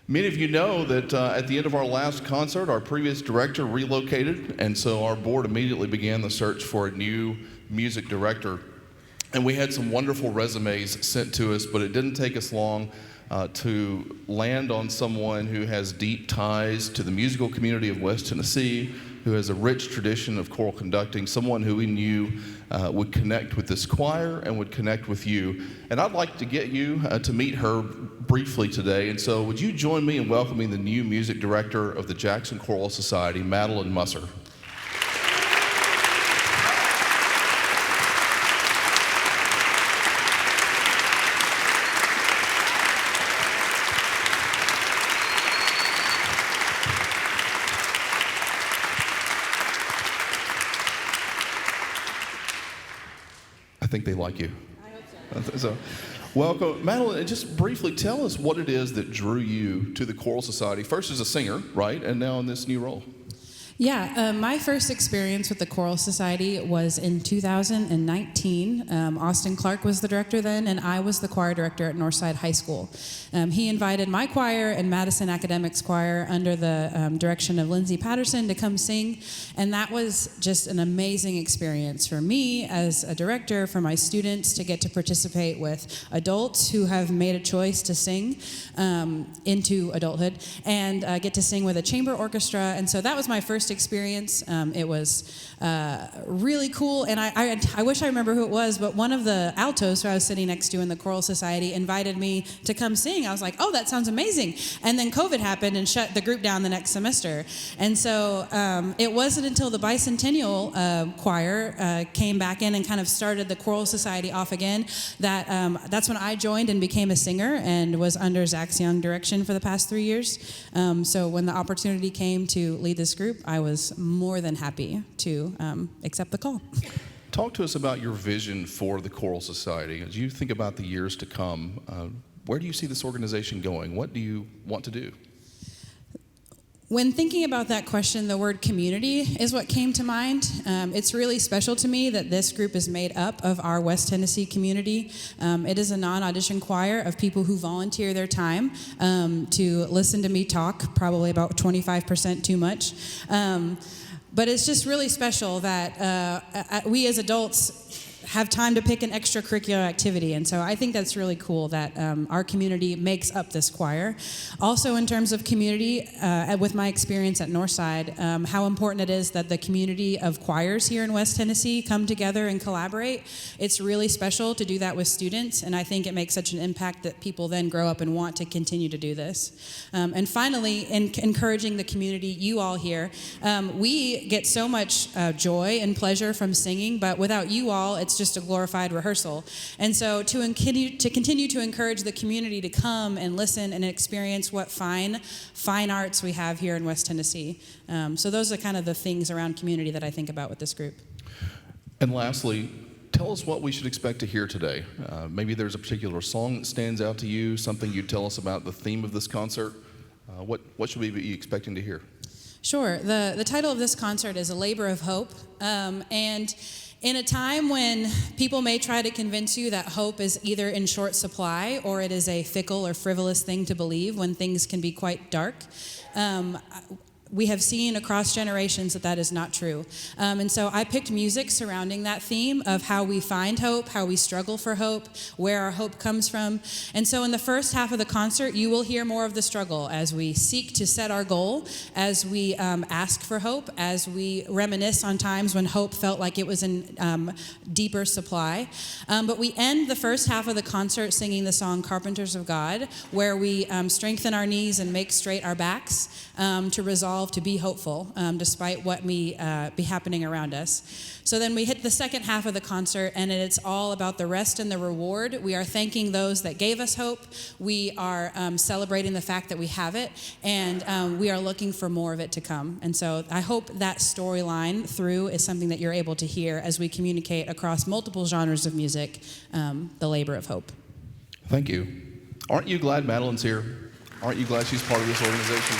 Many of you know that at the end of our last concert, our previous director relocated, and so our board immediately began the search for a new music director. And we had some wonderful resumes sent to us, but it didn't take us long to land on someone who has deep ties to the musical community of West Tennessee, who has a rich tradition of choral conducting, someone who we knew would connect with this choir and would connect with you. And I'd like to get you to meet her briefly today. And so would you join me in welcoming the new music director of the Jackson Choral Society, Madelyn Musser. I think they like you. I hope so. So, welcome. Madelyn, just briefly tell us what it is that drew you to the Choral Society, first as a singer, right, and now in this new role. Yeah, my first experience with the Choral Society was in 2019. Austin Clark was the director then, and I was the choir director at Northside High School. He invited my choir and Madison Academics Choir under the direction of Lindsay Patterson to come sing, and that was just an amazing experience for me as a director, for my students to get to participate with adults who have made a choice to sing into adulthood, and get to sing with a chamber orchestra, and so that was my first experience. It was really cool, and I wish I remember who it was, but one of the altos who I was sitting next to in the Choral Society invited me to come sing. I was like, oh, that sounds amazing. And then COVID happened and shut the group down the next semester. And so it wasn't until the Bicentennial Choir came back in and kind of started the Choral Society off again that that's when I joined and became a singer and was under Zach's Young direction for the past 3 years. So when the opportunity came to lead this group, I was more than happy to accept the call. Talk to us about your vision for the Choral Society. As you think about the years to come, where do you see this organization going? What do you want to do? When thinking about that question, the word community is what came to mind. It's really special to me that this group is made up of our West Tennessee community. It is a non-audition choir of people who volunteer their time to listen to me talk, probably about 25% too much. But it's just really special that we as adults have time to pick an extracurricular activity. And so I think that's really cool that our community makes up this choir. Also in terms of community, with my experience at Northside, how important it is that the community of choirs here in West Tennessee come together and collaborate. It's really special to do that with students, and I think it makes such an impact that people then grow up and want to continue to do this. And finally, in encouraging the community, you all here, we get so much joy and pleasure from singing, but without you all, it's just a glorified rehearsal. And so to continue to encourage the community to come and listen and experience what fine arts we have here in West Tennessee. So those are kind of the things around community that I think about with this group. And lastly, tell us what we should expect to hear today. Maybe there's a particular song that stands out to you, something you'd tell us about the theme of this concert. What should we be expecting to hear? Sure. The title of this concert is A Labor of Hope. And in a time when people may try to convince you that hope is either in short supply or it is a fickle or frivolous thing to believe when things can be quite dark, we have seen across generations that is not true. And so I picked music surrounding that theme of how we find hope, how we struggle for hope, where our hope comes from. And so in the first half of the concert, you will hear more of the struggle as we seek to set our goal, as we ask for hope, as we reminisce on times when hope felt like it was in deeper supply. But we end the first half of the concert singing the song Carpenters of God, where we strengthen our knees and make straight our backs to resolve to be hopeful despite what may be happening around us. So then we hit the second half of the concert, and it's all about the rest and the reward. We are thanking those that gave us hope. We are celebrating the fact that we have it, and we are looking for more of it to come. And so I hope that storyline through is something that you're able to hear as we communicate across multiple genres of music, the labor of hope. Thank you. Aren't you glad Madelyn's here? Aren't you glad she's part of this organization?